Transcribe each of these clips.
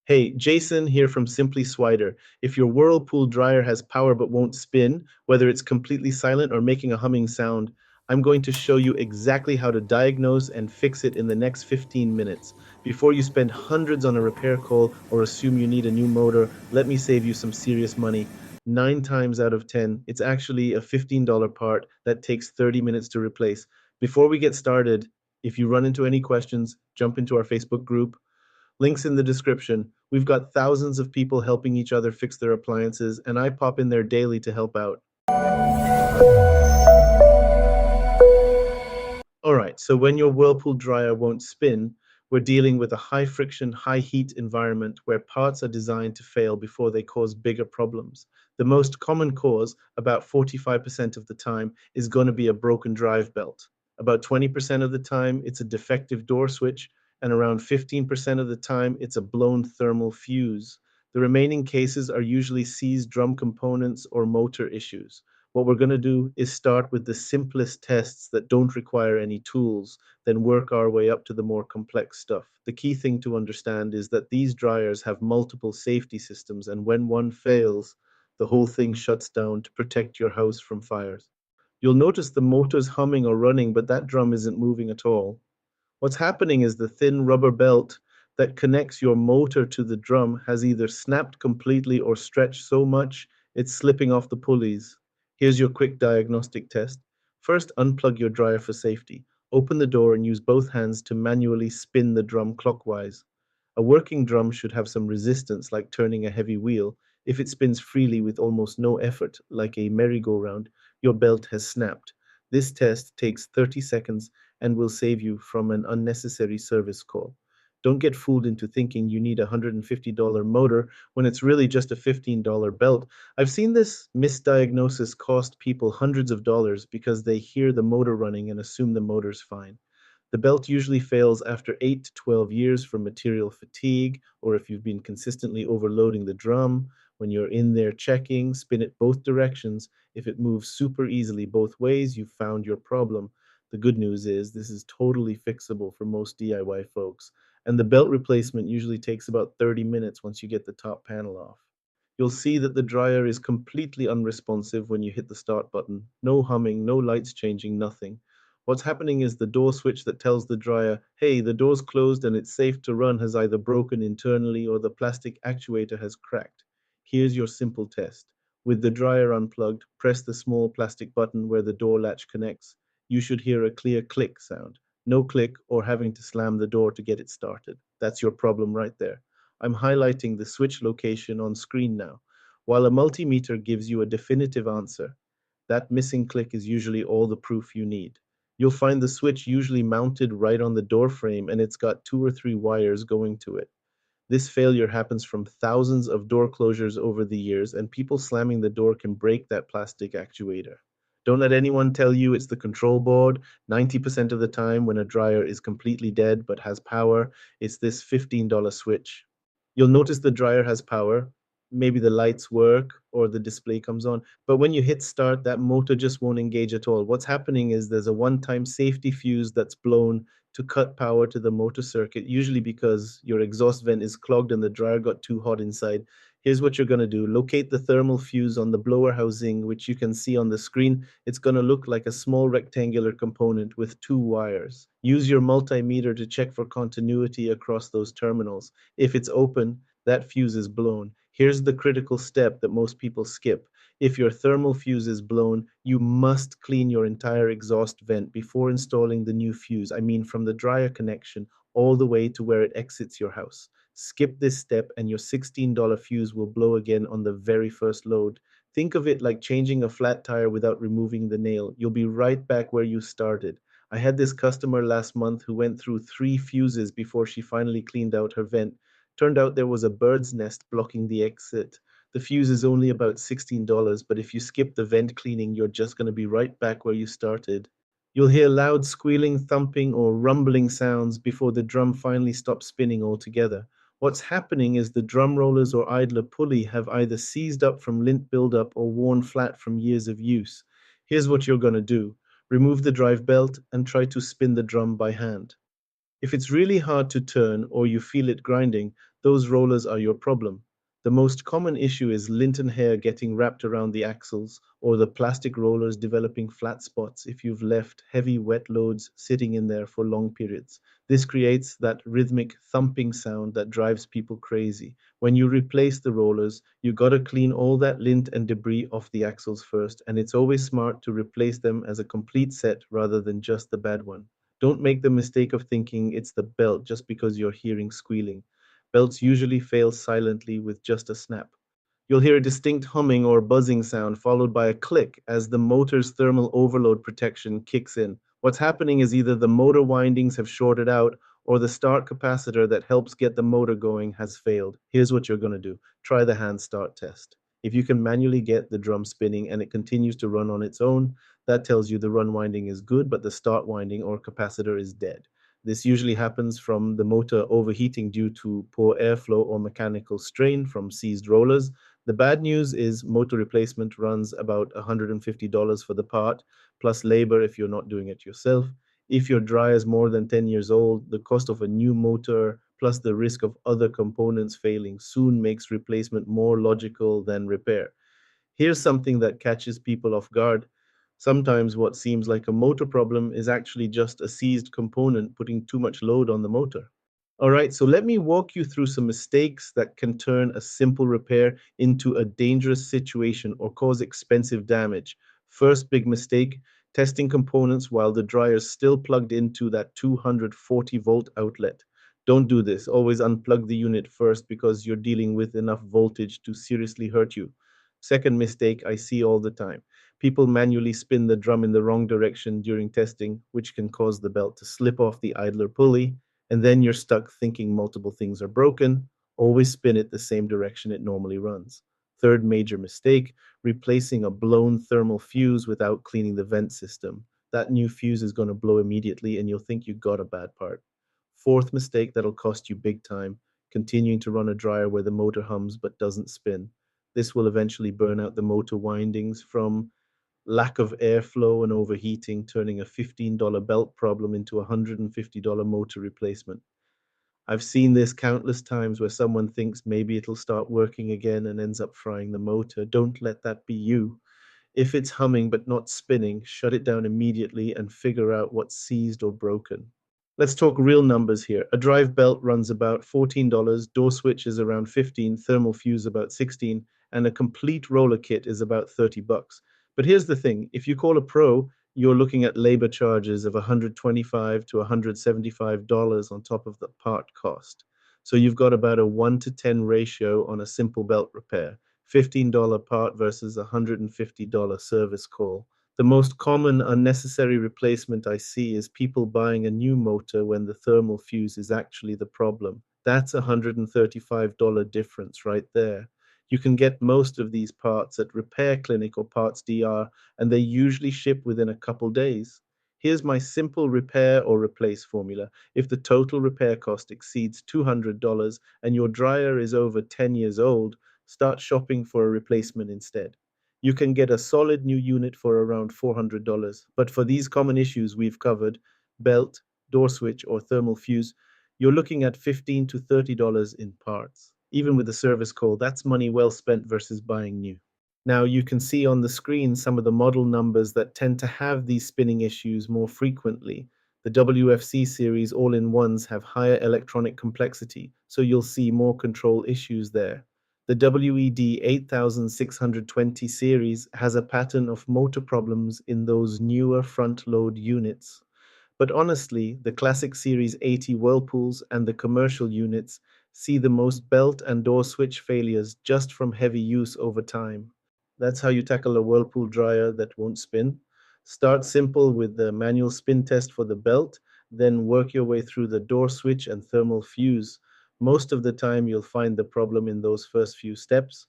Hey, Jason here from Simply Swider. If your Whirlpool dryer has power but won't spin, whether it's completely silent or making a humming sound, I'm going to show you exactly how to diagnose and fix it in the next 15 minutes. Before you spend hundreds on a repair call or assume you need a new motor, let me save you some serious money. 9 times out of 10, it's actually a $15 part that takes 30 minutes to replace. Before we get started, if you run into any questions, jump into our Facebook group. Links in the description. We've got thousands of people helping each other fix their appliances, and I pop in there daily to help out. Alright, so when your Whirlpool dryer won't spin, we're dealing with a high friction, high heat environment where parts are designed to fail before they cause bigger problems. The most common cause, about 45% of the time, is going to be a broken drive belt. About 20% of the time, it's a defective door switch, and around 15% of the time, it's a blown thermal fuse. The remaining cases are usually seized drum components or motor issues. What we're going to do is start with the simplest tests that don't require any tools, then work our way up to the more complex stuff. The key thing to understand is that these dryers have multiple safety systems, and when one fails, the whole thing shuts down to protect your house from fires. You'll notice the motor's humming or running, but that drum isn't moving at all. What's happening is the thin rubber belt that connects your motor to the drum has either snapped completely or stretched so much it's slipping off the pulleys. Here's your quick diagnostic test. First, unplug your dryer for safety. Open the door and use both hands to manually spin the drum clockwise. A working drum should have some resistance, like turning a heavy wheel. If it spins freely with almost no effort, like a merry-go-round, your belt has snapped. This test takes 30 seconds and will save you from an unnecessary service call. Don't get fooled into thinking you need a $150 motor when it's really just a $15 belt. I've seen this misdiagnosis cost people hundreds of dollars because they hear the motor running and assume the motor's fine. The belt usually fails after 8 to 12 years from material fatigue, or if you've been consistently overloading the drum. When you're in there checking, spin it both directions. If it moves super easily both ways, you've found your problem. The good news is this is totally fixable for most DIY folks, and the belt replacement usually takes about 30 minutes once you get the top panel off. You'll see that the dryer is completely unresponsive when you hit the start button. No humming, no lights changing, nothing. What's happening is the door switch that tells the dryer, hey, the door's closed and it's safe to run, has either broken internally or the plastic actuator has cracked. Here's your simple test. With the dryer unplugged, press the small plastic button where the door latch connects. You should hear a clear click sound. No click or having to slam the door to get it started. That's your problem right there. I'm highlighting the switch location on screen now. While a multimeter gives you a definitive answer, that missing click is usually all the proof you need. You'll find the switch usually mounted right on the door frame and it's got 2 or 3 wires going to it. This failure happens from thousands of door closures over the years, and people slamming the door can break that plastic actuator. Don't let anyone tell you it's the control board. 90% of the time, when a dryer is completely dead but has power, it's this $15 switch. You'll notice the dryer has power. Maybe the lights work or the display comes on. But when you hit start, that motor just won't engage at all. What's happening is there's a one-time safety fuse that's blown to cut power to the motor circuit, usually because your exhaust vent is clogged and the dryer got too hot inside. Here's what you're going to do. Locate the thermal fuse on the blower housing, which you can see on the screen. It's going to look like a small rectangular component with 2 wires. Use your multimeter to check for continuity across those terminals. If it's open, that fuse is blown. Here's the critical step that most people skip. If your thermal fuse is blown, you must clean your entire exhaust vent before installing the new fuse. I mean, from the dryer connection all the way to where it exits your house. Skip this step and your $16 fuse will blow again on the very first load. Think of it like changing a flat tire without removing the nail. You'll be right back where you started. I had this customer last month who went through 3 fuses before she finally cleaned out her vent. Turned out there was a bird's nest blocking the exit. The fuse is only about $16, but if you skip the vent cleaning, you're just going to be right back where you started. You'll hear loud squealing, thumping, or rumbling sounds before the drum finally stops spinning altogether. What's happening is the drum rollers or idler pulley have either seized up from lint buildup or worn flat from years of use. Here's what you're going to do. Remove the drive belt and try to spin the drum by hand. If it's really hard to turn or you feel it grinding, those rollers are your problem. The most common issue is lint and hair getting wrapped around the axles or the plastic rollers developing flat spots if you've left heavy wet loads sitting in there for long periods. This creates that rhythmic thumping sound that drives people crazy. When you replace the rollers, you gotta clean all that lint and debris off the axles first, and it's always smart to replace them as a complete set rather than just the bad one. Don't make the mistake of thinking it's the belt just because you're hearing squealing. Belts usually fail silently with just a snap. You'll hear a distinct humming or buzzing sound followed by a click as the motor's thermal overload protection kicks in. What's happening is either the motor windings have shorted out or the start capacitor that helps get the motor going has failed. Here's what you're going to do. Try the hand start test. If you can manually get the drum spinning and it continues to run on its own, that tells you the run winding is good, but the start winding or capacitor is dead. This usually happens from the motor overheating due to poor airflow or mechanical strain from seized rollers. The bad news is motor replacement runs about $150 for the part, plus labor if you're not doing it yourself. If your dryer is more than 10 years old, the cost of a new motor plus the risk of other components failing soon makes replacement more logical than repair. Here's something that catches people off guard. Sometimes what seems like a motor problem is actually just a seized component putting too much load on the motor. All right, so let me walk you through some mistakes that can turn a simple repair into a dangerous situation or cause expensive damage. First big mistake, testing components while the dryer is still plugged into that 240-volt outlet. Don't do this. Always unplug the unit first because you're dealing with enough voltage to seriously hurt you. Second mistake I see all the time. People manually spin the drum in the wrong direction during testing, which can cause the belt to slip off the idler pulley, and then you're stuck thinking multiple things are broken. Always spin it the same direction it normally runs. Third major mistake, replacing a blown thermal fuse without cleaning the vent system. That new fuse is going to blow immediately and you'll think you got a bad part. Fourth mistake that'll cost you big time, continuing to run a dryer where the motor hums but doesn't spin. This will eventually burn out the motor windings from lack of airflow and overheating, turning a $15 belt problem into a $150 motor replacement. I've seen this countless times where someone thinks maybe it'll start working again and ends up frying the motor. Don't let that be you. If it's humming but not spinning, shut it down immediately and figure out what's seized or broken. Let's talk real numbers here. A drive belt runs about $14, door switch is around 15, thermal fuse about 16, and a complete roller kit is about 30 bucks. But here's the thing, if you call a pro, you're looking at labor charges of $125 to $175 on top of the part cost. So you've got about a 1 to 10 ratio on a simple belt repair. $15 part versus a $150 service call. The most common unnecessary replacement I see is people buying a new motor when the thermal fuse is actually the problem. That's a $135 difference right there. You can get most of these parts at Repair Clinic or Parts DR, and they usually ship within a couple days. Here's my simple repair or replace formula. If the total repair cost exceeds $200 and your dryer is over 10 years old, start shopping for a replacement instead. You can get a solid new unit for around $400. But for these common issues we've covered, belt, door switch, or thermal fuse, you're looking at $15 to $30 in parts. Even with a service call, that's money well spent versus buying new. Now you can see on the screen some of the model numbers that tend to have these spinning issues more frequently. The WFC series all-in-ones have higher electronic complexity, so you'll see more control issues there. The WED 8620 series has a pattern of motor problems in those newer front-load units. But honestly, the Classic Series 80 Whirlpools and the commercial units see the most belt and door switch failures just from heavy use over time. That's how you tackle a Whirlpool dryer that won't spin. Start simple with the manual spin test for the belt, then work your way through the door switch and thermal fuse. Most of the time, you'll find the problem in those first few steps.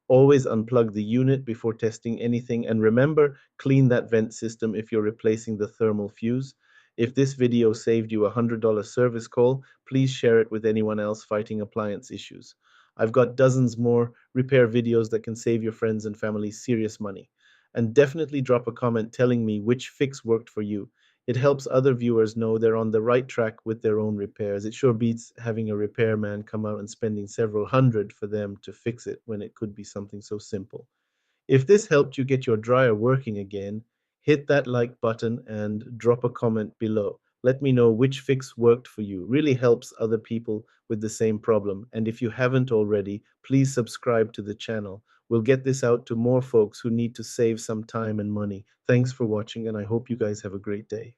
Always unplug the unit before testing anything, and remember, clean that vent system if you're replacing the thermal fuse. If this video saved you a $100 service call, please share it with anyone else fighting appliance issues. I've got dozens more repair videos that can save your friends and family serious money. And definitely drop a comment telling me which fix worked for you. It helps other viewers know they're on the right track with their own repairs. It sure beats having a repairman come out and spending several hundred for them to fix it when it could be something so simple. If this helped you get your dryer working again, hit that like button and drop a comment below. Let me know which fix worked for you. Really helps other people with the same problem. And if you haven't already, please subscribe to the channel. We'll get this out to more folks who need to save some time and money. Thanks for watching, and I hope you guys have a great day.